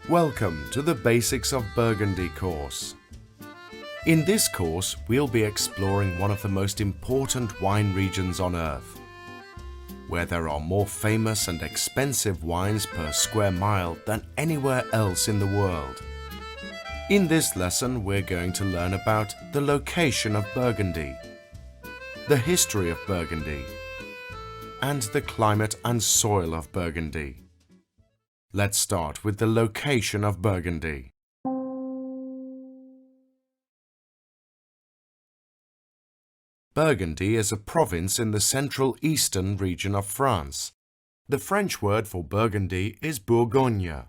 Welcome to the Basics of Burgundy course. In this course, we'll be exploring one of the most important wine regions on Earth, where there are more famous and expensive wines per square mile than anywhere else in the world. In this lesson, we're going to learn about the location of Burgundy, the history of Burgundy, and the climate and soil of Burgundy. Let's start with the location of Burgundy. Burgundy is a province in the central eastern region of France. The French word for Burgundy is Bourgogne.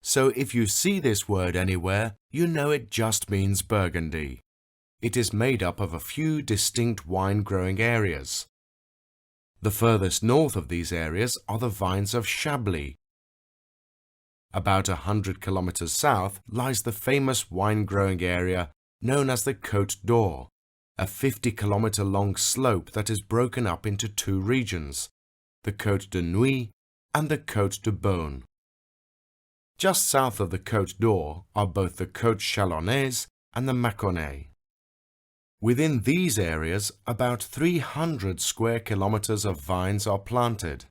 So if you see this word anywhere, you know it just means Burgundy. It is made up of a few distinct wine-growing areas. The furthest north of these areas are the vines of Chablis. About 100 kilometers south lies the famous wine-growing area known as the Côte d'Or, a 50-kilometer-long slope that is broken up into two regions, the Côte de Nuit and the Côte de Beaune. Just south of the Côte d'Or are both the Côte Chalonnaise and the Mâconnais. Within these areas, about 300 square kilometers of vines are planted,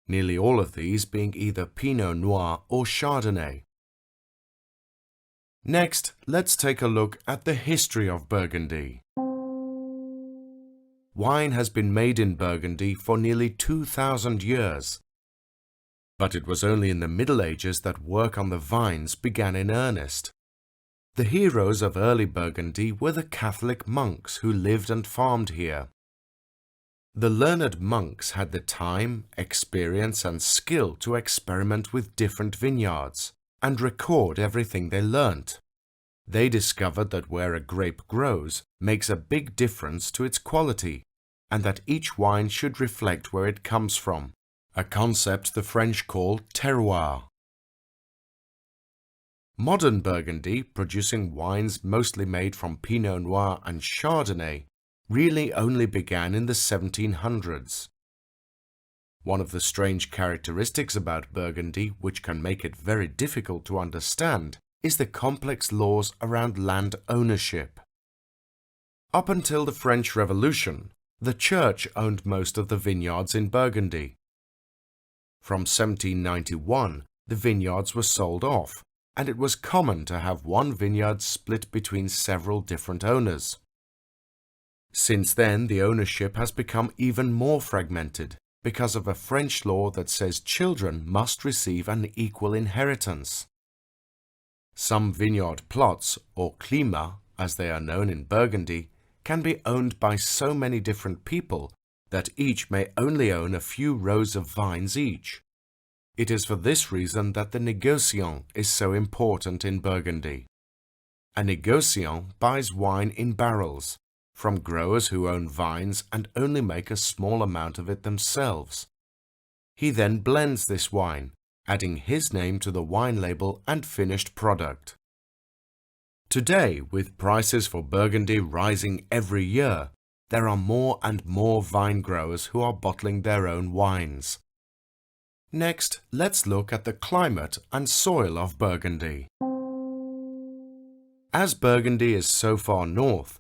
nearly all of these being either Pinot Noir or Chardonnay. Next, let's take a look at the history of Burgundy. Wine has been made in Burgundy for nearly 2,000 years, but it was only in the Middle Ages that work on the vines began in earnest. The heroes of early Burgundy were the Catholic monks who lived and farmed here. The learned monks had the time, experience and skill to experiment with different vineyards and record everything they learnt. They discovered that where a grape grows makes a big difference to its quality, and that each wine should reflect where it comes from, a concept the French call terroir. Modern Burgundy, producing wines mostly made from Pinot Noir and Chardonnay, really only began in the 1700s. One of the strange characteristics about Burgundy, which can make it very difficult to understand, is the complex laws around land ownership. Up until the French Revolution, the Church owned most of the vineyards in Burgundy. From 1791, the vineyards were sold off, and it was common to have one vineyard split between several different owners. Since then, the ownership has become even more fragmented because of a French law that says children must receive an equal inheritance. Some vineyard plots, or climats, as they are known in Burgundy, can be owned by so many different people that each may only own a few rows of vines each. It is for this reason that the négociant is so important in Burgundy. A négociant buys wine in barrels, from growers who own vines and only make a small amount of it themselves. He then blends this wine, adding his name to the wine label and finished product. Today, with prices for Burgundy rising every year, there are more and more vine growers who are bottling their own wines. Next, let's look at the climate and soil of Burgundy. As Burgundy is so far north,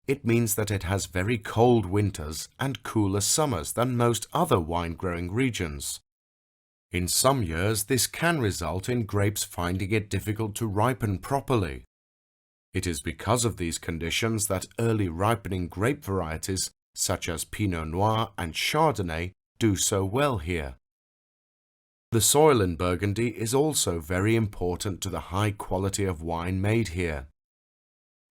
it means that it has very cold winters and cooler summers than most other wine-growing regions. In some years, this can result in grapes finding it difficult to ripen properly. It is because of these conditions that early ripening grape varieties, such as Pinot Noir and Chardonnay, do so well here. The soil in Burgundy is also very important to the high quality of wine made here.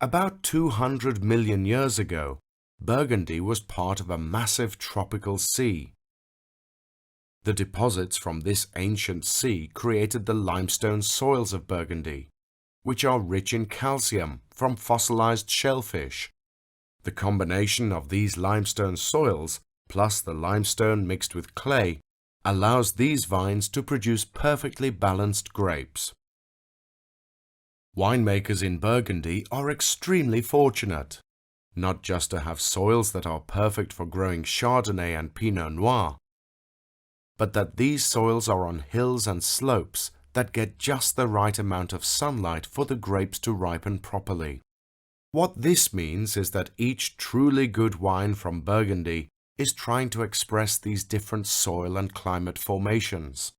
About 200 million years ago, Burgundy was part of a massive tropical sea. The deposits from this ancient sea created the limestone soils of Burgundy, which are rich in calcium from fossilized shellfish. The combination of these limestone soils, plus the limestone mixed with clay, allows these vines to produce perfectly balanced grapes. Winemakers in Burgundy are extremely fortunate, not just to have soils that are perfect for growing Chardonnay and Pinot Noir, but that these soils are on hills and slopes that get just the right amount of sunlight for the grapes to ripen properly. What this means is that each truly good wine from Burgundy is trying to express these different soil and climate formations.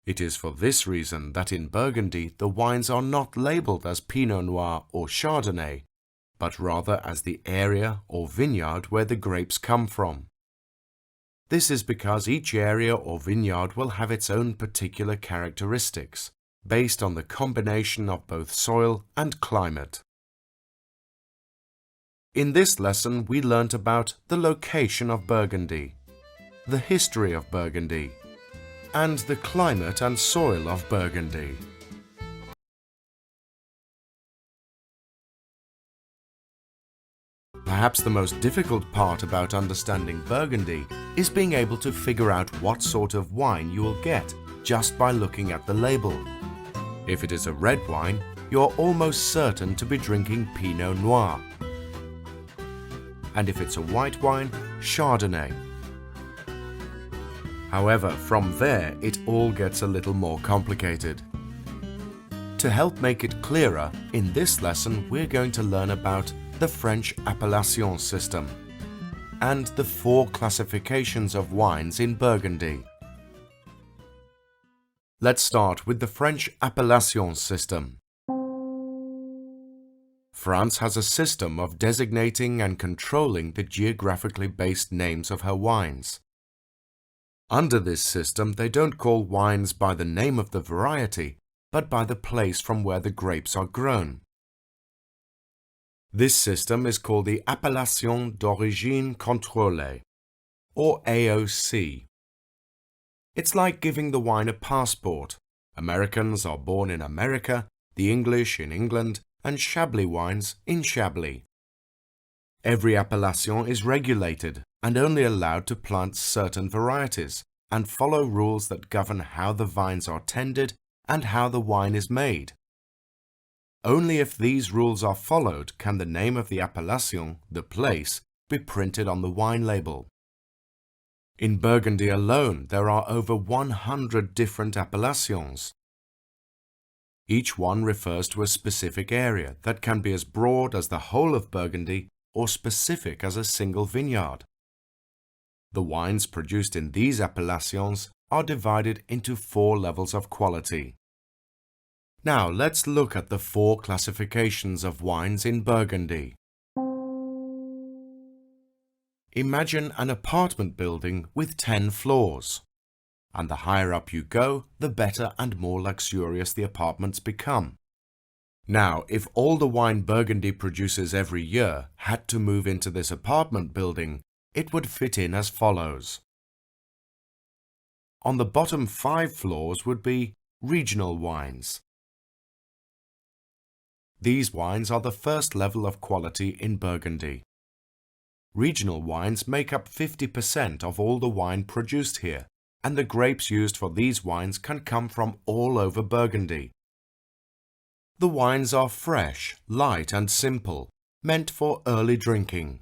It is for this reason that in Burgundy the wines are not labeled as Pinot Noir or Chardonnay, but rather as the area or vineyard where the grapes come from. This is because each area or vineyard will have its own particular characteristics, based on the combination of both soil and climate. In this lesson, we learnt about the location of Burgundy, the history of Burgundy, and the climate and soil of Burgundy. Perhaps the most difficult part about understanding Burgundy is being able to figure out what sort of wine you will get just by looking at the label. If it is a red wine, you are almost certain to be drinking Pinot Noir. And if it's a white wine, Chardonnay. However, from there it all gets a little more complicated. To help make it clearer, in this lesson we're going to learn about the French appellation system and the 4 classifications of wines in Burgundy. Let's start with the French appellation system. France has a system of designating and controlling the geographically based names of her wines. Under this system, they don't call wines by the name of the variety, but by the place from where the grapes are grown. This system is called the Appellation d'origine contrôlée, or AOC. It's like giving the wine a passport. Americans are born in America, the English in England, and Chablis wines in Chablis. Every appellation is regulated and only allowed to plant certain varieties and follow rules that govern how the vines are tended and how the wine is made. Only if these rules are followed can the name of the appellation, the place, be printed on the wine label. In Burgundy alone, there are over 100 different appellations. Each one refers to a specific area that can be as broad as the whole of Burgundy or specific as a single vineyard. The wines produced in these appellations are divided into 4 levels of quality. Now let's look at the 4 classifications of wines in Burgundy. Imagine an apartment building with 10 floors. And the higher up you go, the better and more luxurious the apartments become. Now, if all the wine Burgundy produces every year had to move into this apartment building, it would fit in as follows. On the bottom 5 floors would be regional wines. These wines are the first level of quality in Burgundy. Regional wines make up 50% of all the wine produced here, and the grapes used for these wines can come from all over Burgundy. The wines are fresh, light and simple, meant for early drinking.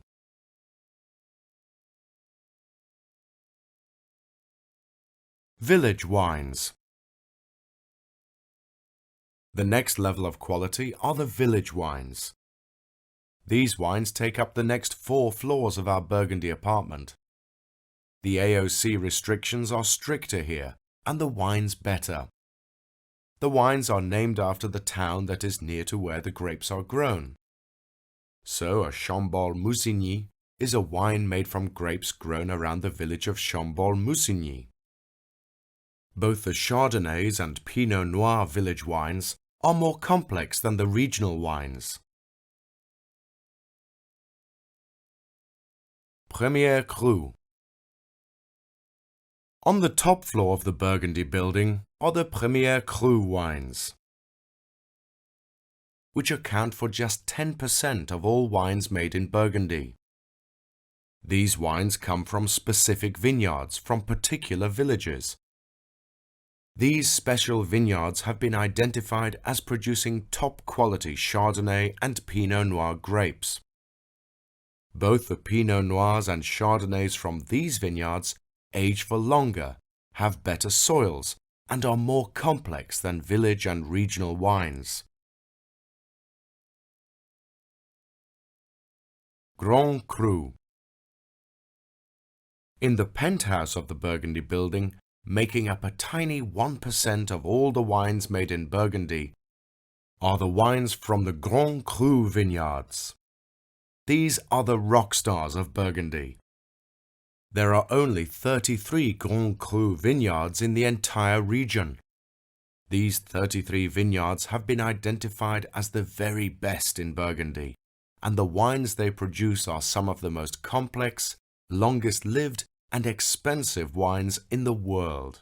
Village wines. The next level of quality are the village wines. These wines take up the next 4 floors of our Burgundy apartment. The AOC restrictions are stricter here, and the wines better. The wines are named after the town that is near to where the grapes are grown. So a Chambol-Musigny is a wine made from grapes grown around the village of Chambol-Musigny. Both the Chardonnays and Pinot Noir village wines are more complex than the regional wines. Premier Cru. On the top floor of the Burgundy building are the Premier Cru wines, which account for just 10% of all wines made in Burgundy. These wines come from specific vineyards from particular villages. These special vineyards have been identified as producing top-quality Chardonnay and Pinot Noir grapes. Both the Pinot Noirs and Chardonnays from these vineyards age for longer have better soils, and are more complex than village and regional wines. Grand Cru. In the penthouse of the Burgundy building, making up a tiny 1% of all the wines made in Burgundy, are the wines from the Grand Cru vineyards. These are the rock stars of Burgundy. There are only 33 Grand Cru vineyards in the entire region. These 33 vineyards have been identified as the very best in Burgundy, and the wines they produce are some of the most complex, longest-lived, and expensive wines in the world.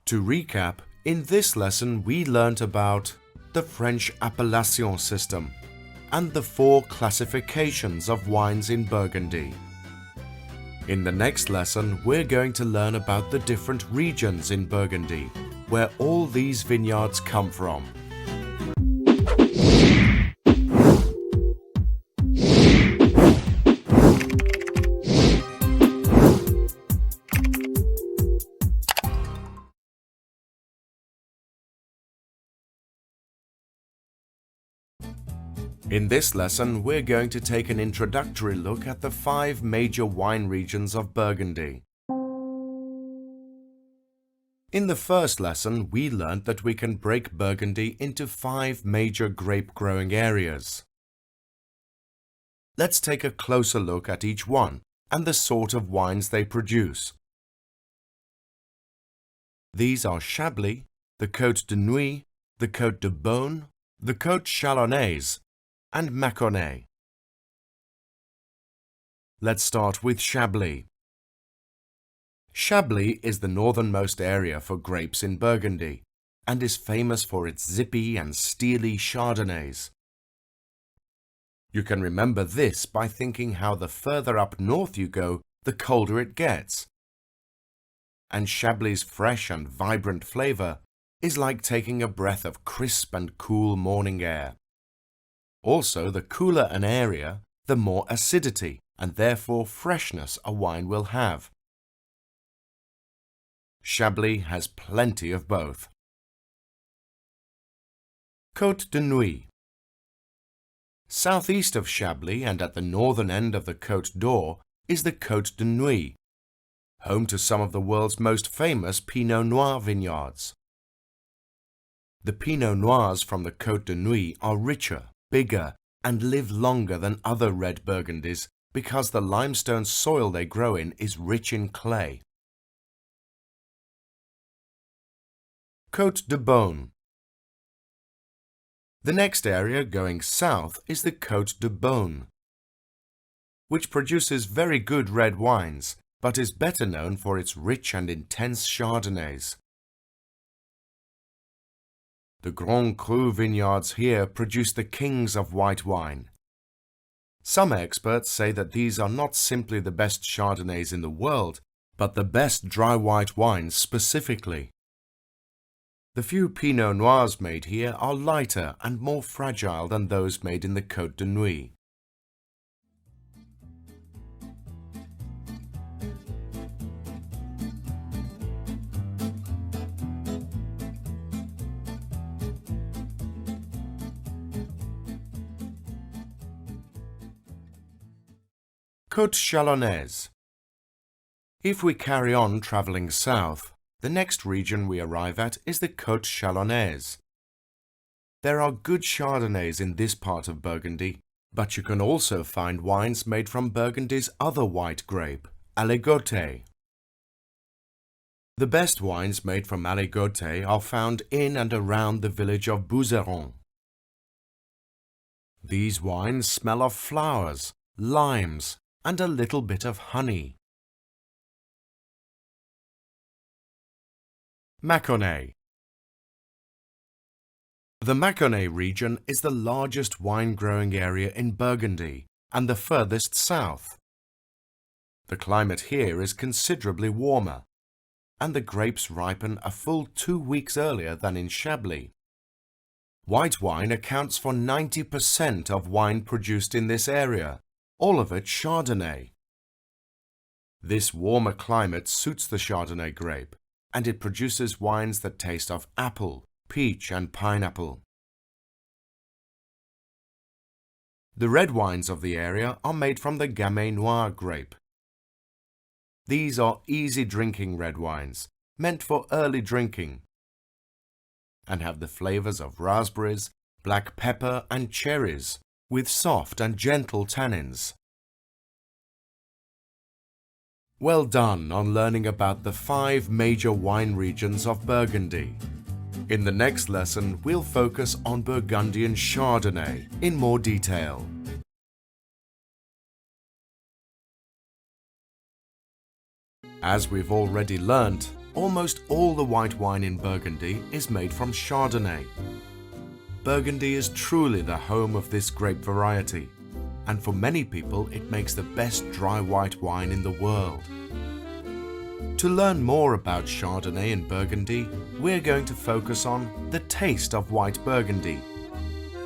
To recap, in this lesson we learnt about the French appellation system and the 4 classifications of wines in Burgundy. In the next lesson, we're going to learn about the different regions in Burgundy, where all these vineyards come from. In this lesson, we're going to take an introductory look at the 5 major wine regions of Burgundy. In the first lesson, we learned that we can break Burgundy into 5 major grape-growing areas. Let's take a closer look at each one and the sort of wines they produce. These are Chablis, the Côte de Nuit, the Côte de Beaune, the Côte Chalonnaise, and Mâconnais. Let's start with Chablis. Chablis is the northernmost area for grapes in Burgundy and is famous for its zippy and steely Chardonnays. You can remember this by thinking how the further up north you go, the colder it gets. And Chablis' fresh and vibrant flavor is like taking a breath of crisp and cool morning air. Also, the cooler an area, the more acidity and therefore freshness a wine will have. Chablis has plenty of both. Côte de Nuit. Southeast of Chablis and at the northern end of the Côte d'Or is the Côte de Nuit, home to some of the world's most famous Pinot Noir vineyards. The Pinot Noirs from the Côte de Nuit are richer, bigger, and live longer than other red Burgundies because the limestone soil they grow in is rich in clay. Côte de Beaune. The next area going south is the Côte de Beaune, which produces very good red wines, but is better known for its rich and intense Chardonnays. The Grand Cru vineyards here produce the kings of white wine. Some experts say that these are not simply the best Chardonnays in the world, but the best dry white wines specifically. The few Pinot Noirs made here are lighter and more fragile than those made in the Côte de Nuit. Côte Chalonnaise. If we carry on travelling south, the next region we arrive at is the Côte Chalonnaise. There are good Chardonnays in this part of Burgundy, but you can also find wines made from Burgundy's other white grape, Aligoté. The best wines made from Aligoté are found in and around the village of Bouzeron. These wines smell of flowers, limes, and a little bit of honey. Mâconnais. The Mâconnais region is the largest wine-growing area in Burgundy and the furthest south. The climate here is considerably warmer, and the grapes ripen a full 2 weeks earlier than in Chablis. White wine accounts for 90% of wine produced in this area, all of it Chardonnay. This warmer climate suits the Chardonnay grape, and it produces wines that taste of apple, peach and pineapple. The red wines of the area are made from the Gamay Noir grape. These are easy drinking red wines, meant for early drinking, and have the flavors of raspberries, black pepper and cherries, with soft and gentle tannins. Well done on learning about the 5 major wine regions of Burgundy. In the next lesson, we'll focus on Burgundian Chardonnay in more detail. As we've already learnt, almost all the white wine in Burgundy is made from Chardonnay. Burgundy is truly the home of this grape variety, and for many people it makes the best dry white wine in the world. To learn more about Chardonnay in Burgundy, we're going to focus on the taste of white Burgundy,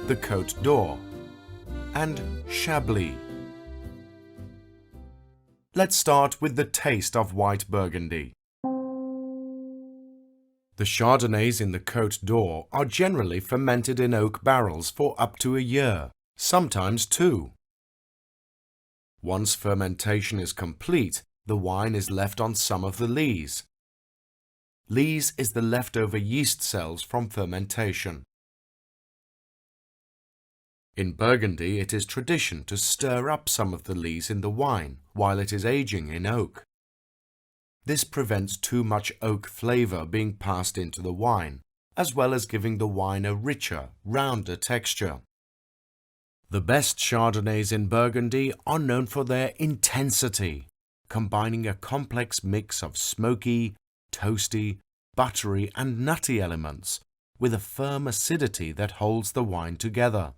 the Côte d'Or, and Chablis. Let's start with the taste of white Burgundy. The Chardonnays in the Côte d'Or are generally fermented in oak barrels for up to a year, sometimes 2. Once fermentation is complete, the wine is left on some of the lees. Lees is the leftover yeast cells from fermentation. In Burgundy, it is tradition to stir up some of the lees in the wine while it is aging in oak. This prevents too much oak flavor being passed into the wine, as well as giving the wine a richer, rounder texture. The best Chardonnays in Burgundy are known for their intensity, combining a complex mix of smoky, toasty, buttery and nutty elements with a firm acidity that holds the wine together.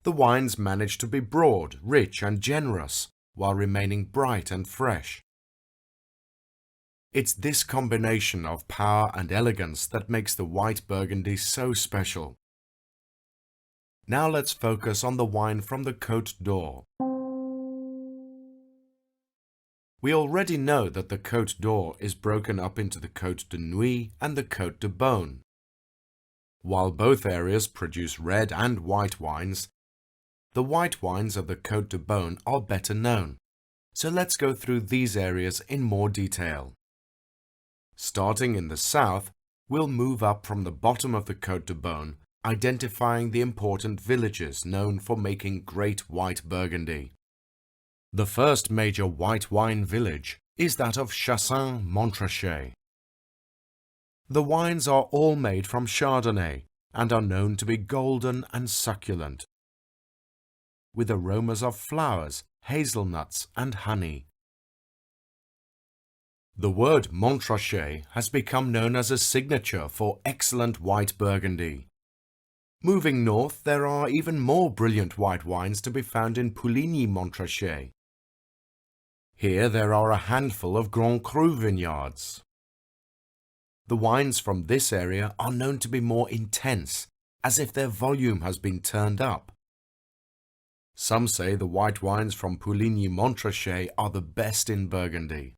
The wines manage to be broad, rich and generous, while remaining bright and fresh. It's this combination of power and elegance that makes the white Burgundy so special. Now let's focus on the wine from the Côte d'Or. We already know that the Côte d'Or is broken up into the Côte de Nuit and the Côte de Beaune. While both areas produce red and white wines, the white wines of the Côte de Beaune are better known, so let's go through these areas in more detail. Starting in the south, we'll move up from the bottom of the Côte de Beaune, identifying the important villages known for making great white Burgundy. The first major white wine village is that of Chassagne-Montrachet. The wines are all made from Chardonnay and are known to be golden and succulent, with aromas of flowers, hazelnuts and honey. The word Montrachet has become known as a signature for excellent white Burgundy. Moving north, there are even more brilliant white wines to be found in Puligny-Montrachet. Here there are a handful of Grand Cru vineyards. The wines from this area are known to be more intense, as if their volume has been turned up. Some say the white wines from Puligny-Montrachet are the best in Burgundy.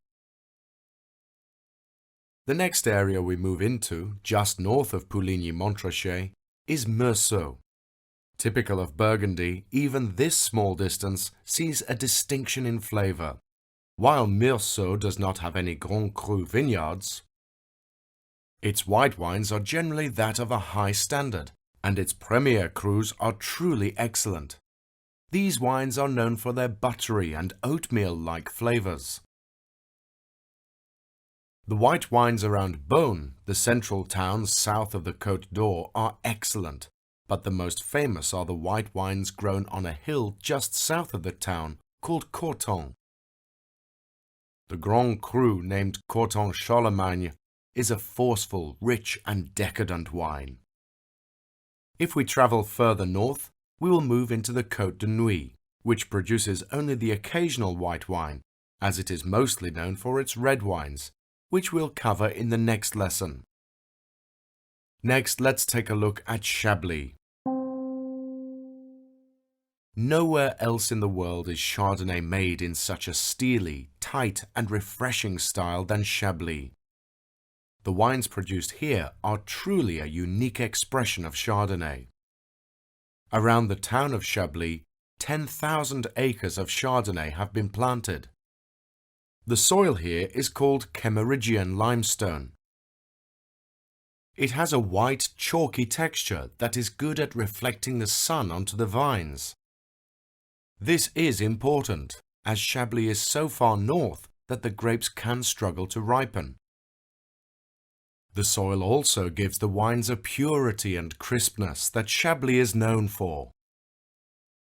The next area we move into, just north of Puligny-Montrachet, is Meursault. Typical of Burgundy, even this small distance sees a distinction in flavor. While Meursault does not have any Grand Cru vineyards, its white wines are generally that of a high standard, and its premier crus are truly excellent. These wines are known for their buttery and oatmeal-like flavors. The white wines around Beaune, the central town south of the Côte d'Or, are excellent, but the most famous are the white wines grown on a hill just south of the town called Corton. The Grand Cru, named Corton Charlemagne, is a forceful, rich and decadent wine. If we travel further north, we will move into the Côte de Nuit, which produces only the occasional white wine, as it is mostly known for its red wines, which we'll cover in the next lesson. Next, let's take a look at Chablis. Nowhere else in the world is Chardonnay made in such a steely, tight and refreshing style than Chablis. The wines produced here are truly a unique expression of Chardonnay. Around the town of Chablis, 10,000 acres of Chardonnay have been planted. The soil here is called Camerigian limestone. It has a white, chalky texture that is good at reflecting the sun onto the vines. This is important, as Chablis is so far north that the grapes can struggle to ripen. The soil also gives the wines a purity and crispness that Chablis is known for.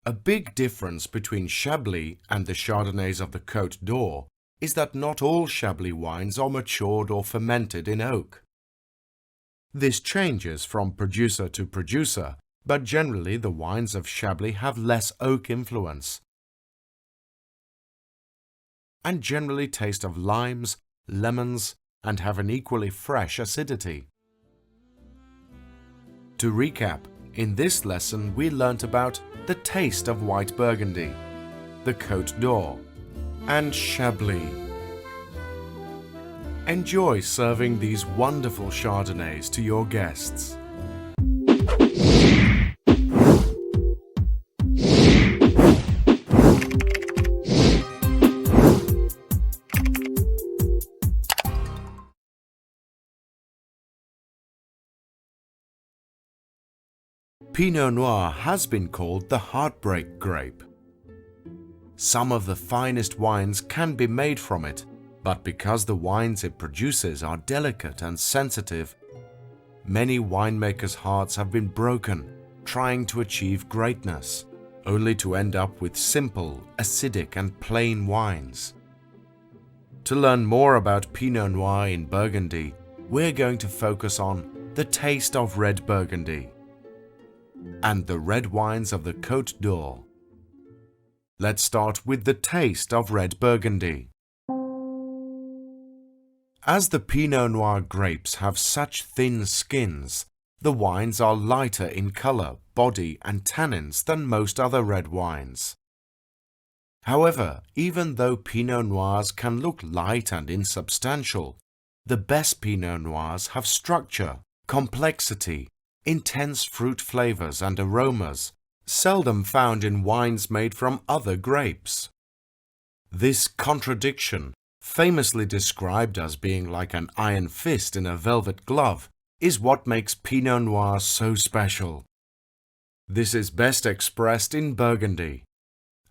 A big difference between Chablis and the Chardonnays of the Côte d'Or is that not all Chablis wines are matured or fermented in oak. This changes from producer to producer, but generally the wines of Chablis have less oak influence and generally taste of limes, lemons, and have an equally fresh acidity. To recap, in this lesson we learnt about the taste of white Burgundy, the Côte d'Or, and Chablis. Enjoy serving these wonderful Chardonnays to your guests. Pinot Noir has been called the heartbreak grape. Some of the finest wines can be made from it, but because the wines it produces are delicate and sensitive, many winemakers' hearts have been broken trying to achieve greatness, only to end up with simple, acidic and plain wines. To learn more about Pinot Noir in Burgundy, we're going to focus on the taste of red Burgundy and the red wines of the Côte d'Or. Let's start with the taste of red Burgundy. As the Pinot Noir grapes have such thin skins, the wines are lighter in color, body and tannins than most other red wines. However, even though Pinot Noirs can look light and insubstantial, the best Pinot Noirs have structure, complexity, intense fruit flavors and aromas, seldom found in wines made from other grapes. This contradiction, famously described as being like an iron fist in a velvet glove, is what makes Pinot Noir so special. This is best expressed in Burgundy,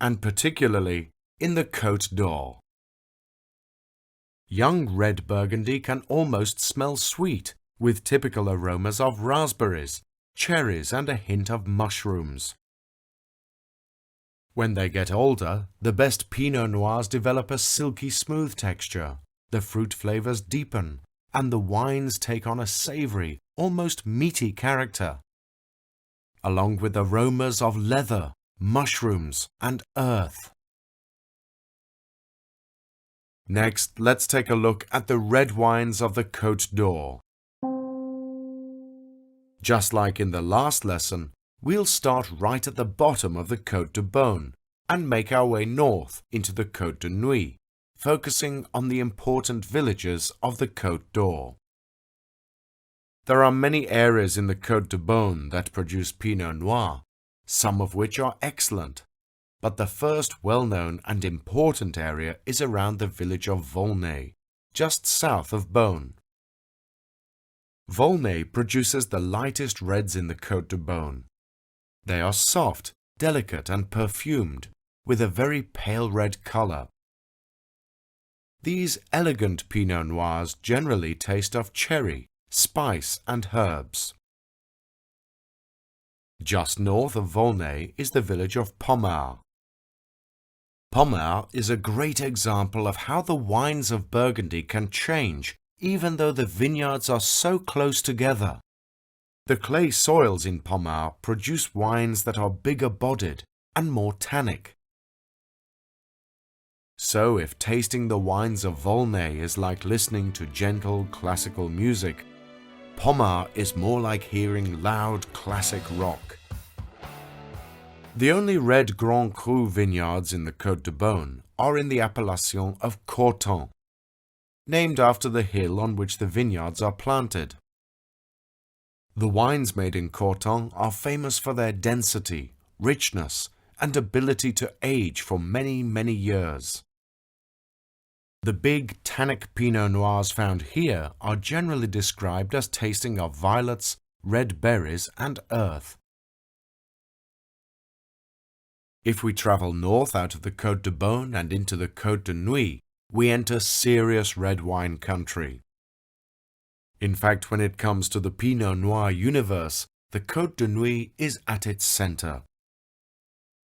and particularly in the Côte d'Or. Young red Burgundy can almost smell sweet, with typical aromas of raspberries, cherries and a hint of mushrooms. When they get older, the best Pinot Noirs develop a silky smooth texture, the fruit flavors deepen, and the wines take on a savory, almost meaty character, along with aromas of leather, mushrooms and earth. Next, let's take a look at the red wines of the Côte d'Or. Just like in the last lesson, we'll start right at the bottom of the Côte de Beaune and make our way north into the Côte de Nuit, focusing on the important villages of the Côte d'Or. There are many areas in the Côte de Beaune that produce Pinot Noir, some of which are excellent, but the first well-known and important area is around the village of Volnay, just south of Beaune. Volnay produces the lightest reds in the Côte de Beaune. They are soft, delicate and perfumed, with a very pale red color. These elegant Pinot Noirs generally taste of cherry, spice and herbs. Just north of Volnay is the village of Pommard. Pommard is a great example of how the wines of Burgundy can change even though the vineyards are so close together. The clay soils in Pommard produce wines that are bigger bodied and more tannic. So if tasting the wines of Volnay is like listening to gentle classical music, Pommard is more like hearing loud classic rock. The only red Grand Cru vineyards in the Côte de Beaune are in the appellation of Corton, named after the hill on which the vineyards are planted. The wines made in Corton are famous for their density, richness, and ability to age for many, many years. The big tannic Pinot Noirs found here are generally described as tasting of violets, red berries, and earth. If we travel north out of the Côte de Beaune and into the Côte de Nuit, we enter serious red wine country. In fact, when it comes to the Pinot Noir universe, the Côte de Nuit is at its center.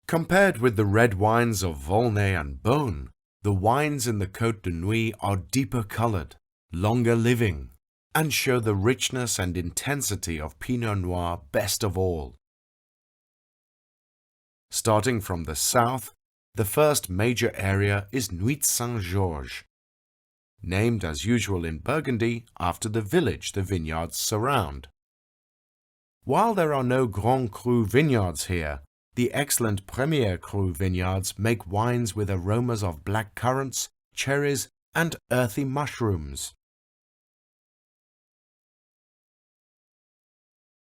Compared with the red wines of Volnay and Beaune, the wines in the Côte de Nuit are deeper colored, longer living, and show the richness and intensity of Pinot Noir best of all. Starting from the south, the first major area is Nuit Saint-Georges, named as usual in Burgundy after the village the vineyards surround. While there are no Grand Cru vineyards here, the excellent Premier Cru vineyards make wines with aromas of black currants, cherries, and earthy mushrooms.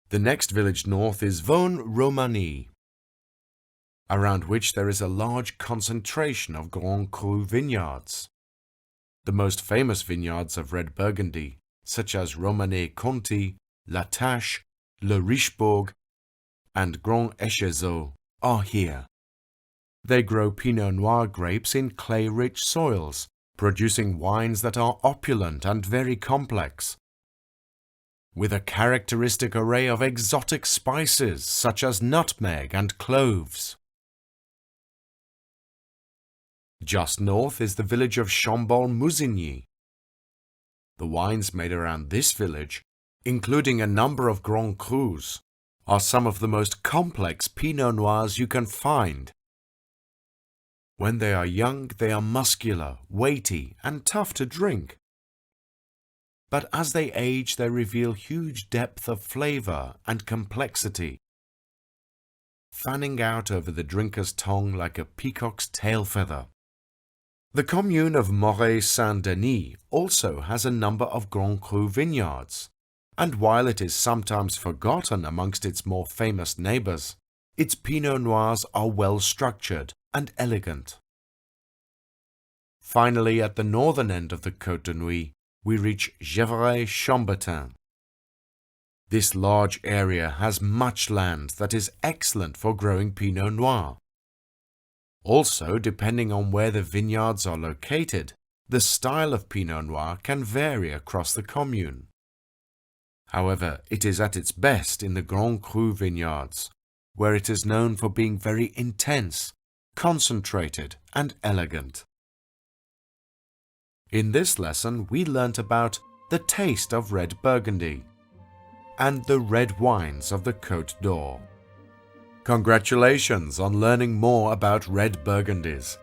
The next village north is Vosne-Romanée, around which there is a large concentration of Grand Cru vineyards. The most famous vineyards of red Burgundy, such as Romanée-Conti, La Tâche, Le Richebourg, and Grand Echezeaux, are here. They grow Pinot Noir grapes in clay-rich soils, producing wines that are opulent and very complex, with a characteristic array of exotic spices such as nutmeg and cloves. Just north is the village of Chambol-Musigny. The wines made around this village, including a number of Grand Crus, are some of the most complex Pinot Noirs you can find. When they are young, they are muscular, weighty, and tough to drink. But as they age, they reveal huge depth of flavor and complexity, fanning out over the drinker's tongue like a peacock's tail feather. The commune of Moret-Saint-Denis also has a number of Grand Cru vineyards, and while it is sometimes forgotten amongst its more famous neighbors, its Pinot Noirs are well structured and elegant. Finally, at the northern end of the Côte de Nuit, we reach Gevrey-Chambertin. This large area has much land that is excellent for growing Pinot Noir. Also, depending on where the vineyards are located, the style of Pinot Noir can vary across the commune. However, it is at its best in the Grand Cru vineyards, where it is known for being very intense, concentrated, and elegant. In this lesson, we learnt about the taste of red Burgundy and the red wines of the Côte d'Or. Congratulations on learning more about red Burgundies.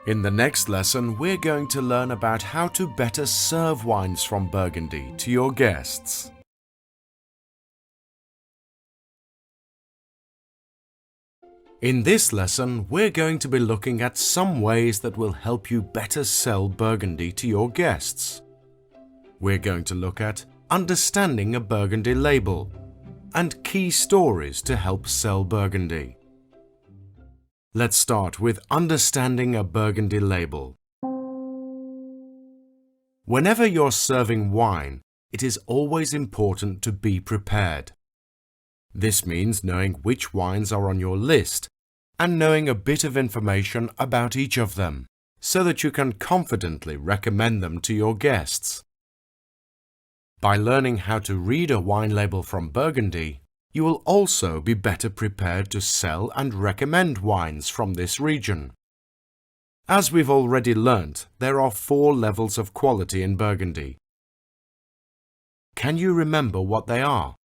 In the next lesson, we're going to learn about how to better serve wines from Burgundy to your guests. In this lesson, we're going to be looking at some ways that will help you better sell Burgundy to your guests. We're going to look at understanding a Burgundy label and key stories to help sell Burgundy. Let's start with understanding a Burgundy label. Whenever you're serving wine, it is always important to be prepared. This means knowing which wines are on your list and knowing a bit of information about each of them, so that you can confidently recommend them to your guests. By learning how to read a wine label from Burgundy, you will also be better prepared to sell and recommend wines from this region. As we've already learnt, there are 4 levels of quality in Burgundy. Can you remember what they are?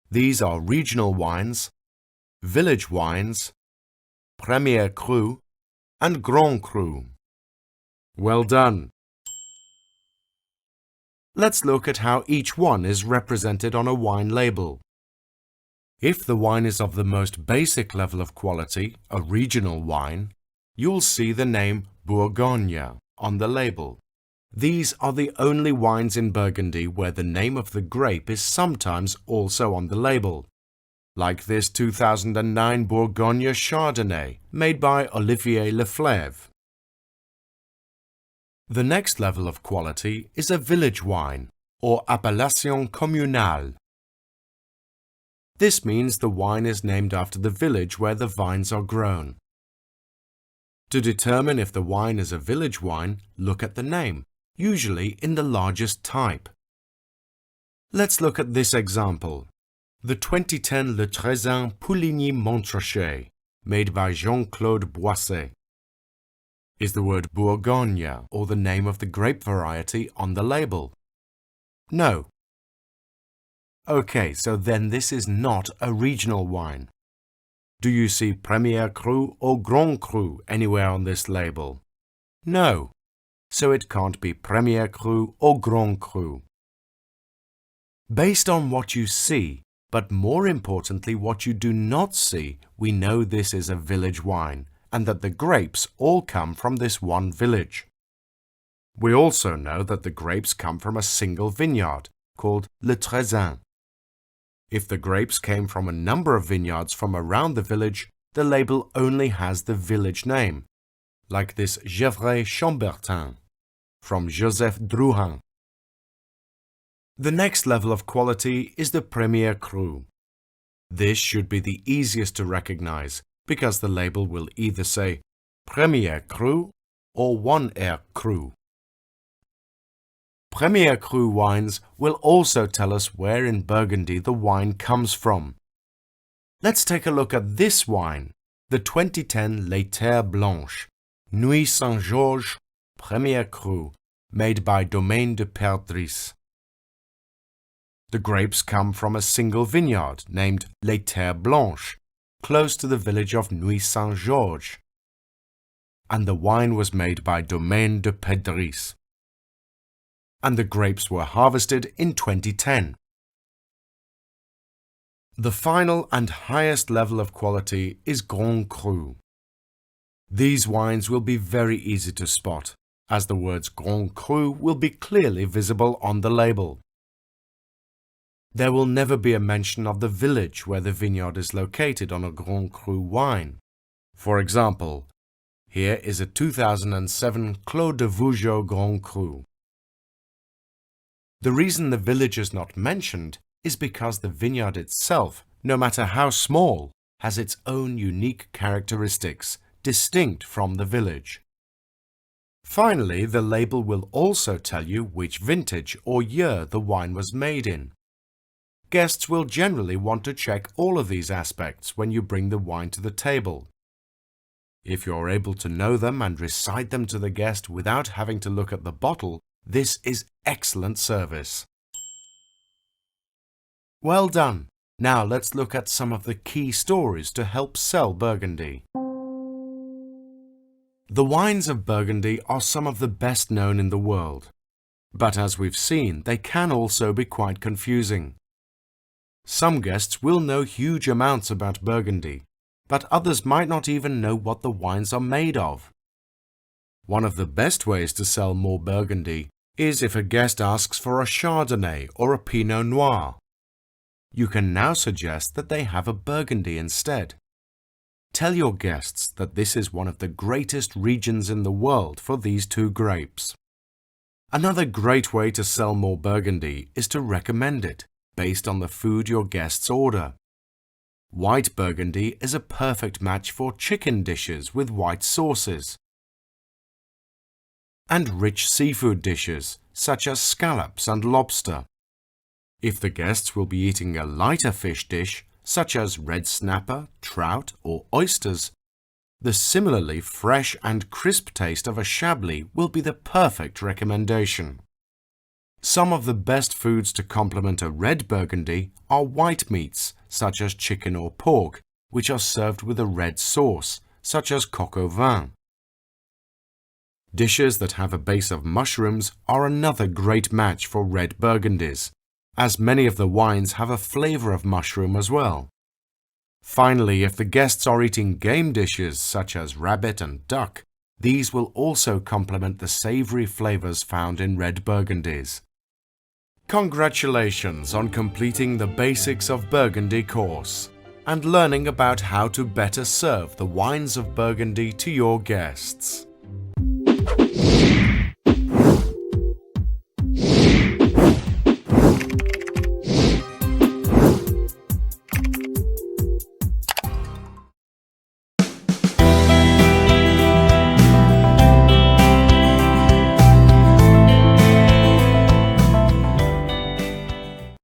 These are regional wines, village wines, Premier Cru, and Grand Cru. Well done! Let's look at how each one is represented on a wine label. If the wine is of the most basic level of quality, a regional wine, you'll see the name Bourgogne on the label. These are the only wines in Burgundy where the name of the grape is sometimes also on the label, like this 2009 Bourgogne Chardonnay made by Olivier Leflèvre. The next level of quality is a village wine, or appellation communale. This means the wine is named after the village where the vines are grown. To determine if the wine is a village wine, look at the name, usually in the largest type. Let's look at this example. The 2010 Le Trezin Pouligny-Montrachet, made by Jean-Claude Boisset. Is the word Bourgogne or the name of the grape variety on the label? No. Okay, so then this is not a regional wine. Do you see Premier Cru or Grand Cru anywhere on this label? No. So it can't be Premier Cru or Grand Cru. Based on what you see, but more importantly what you do not see, we know this is a village wine, and that the grapes all come from this one village. We also know that the grapes come from a single vineyard, called Le Trezin. If the grapes came from a number of vineyards from around the village, the label only has the village name, like this Gevrey Chambertin, from Joseph Drouhin. The next level of quality is the Premier Cru. This should be the easiest to recognize, because the label will either say Premier Cru or 1R Cru. Premier Cru wines will also tell us where in Burgundy the wine comes from. Let's take a look at this wine, the 2010 Les Terres Blanches, Nuit Saint-Georges, Premier Cru, made by Domaine de Perdrix. The grapes come from a single vineyard named Les Terres Blanches, close to the village of Nuit Saint-Georges, and the wine was made by Domaine de Perdrix, and the grapes were harvested in 2010. The final and highest level of quality is Grand Cru. These wines will be very easy to spot, as the words Grand Cru will be clearly visible on the label. There will never be a mention of the village where the vineyard is located on a Grand Cru wine. For example, here is a 2007 Clos de Vougeot Grand Cru. The reason the village is not mentioned is because the vineyard itself, no matter how small, has its own unique characteristics, distinct from the village. Finally, the label will also tell you which vintage or year the wine was made in. Guests will generally want to check all of these aspects when you bring the wine to the table. If you're able to know them and recite them to the guest without having to look at the bottle, this is excellent service. Well done! Now let's look at some of the key stories to help sell Burgundy. The wines of Burgundy are some of the best known in the world, but as we've seen, they can also be quite confusing. Some guests will know huge amounts about Burgundy, but others might not even know what the wines are made of. One of the best ways to sell more Burgundy is if a guest asks for a Chardonnay or a Pinot Noir. You can now suggest that they have a Burgundy instead. Tell your guests that this is one of the greatest regions in the world for these two grapes. Another great way to sell more Burgundy is to recommend it, based on the food your guests order. White Burgundy is a perfect match for chicken dishes with white sauces, and rich seafood dishes, such as scallops and lobster. If the guests will be eating a lighter fish dish, such as red snapper, trout, or oysters, the similarly fresh and crisp taste of a Chablis will be the perfect recommendation. Some of the best foods to complement a red Burgundy are white meats, such as chicken or pork, which are served with a red sauce, such as coq au vin. Dishes that have a base of mushrooms are another great match for red Burgundies, as many of the wines have a flavor of mushroom as well. Finally, if the guests are eating game dishes such as rabbit and duck, these will also complement the savory flavors found in red Burgundies. Congratulations on completing the Basics of Burgundy course and learning about how to better serve the wines of Burgundy to your guests.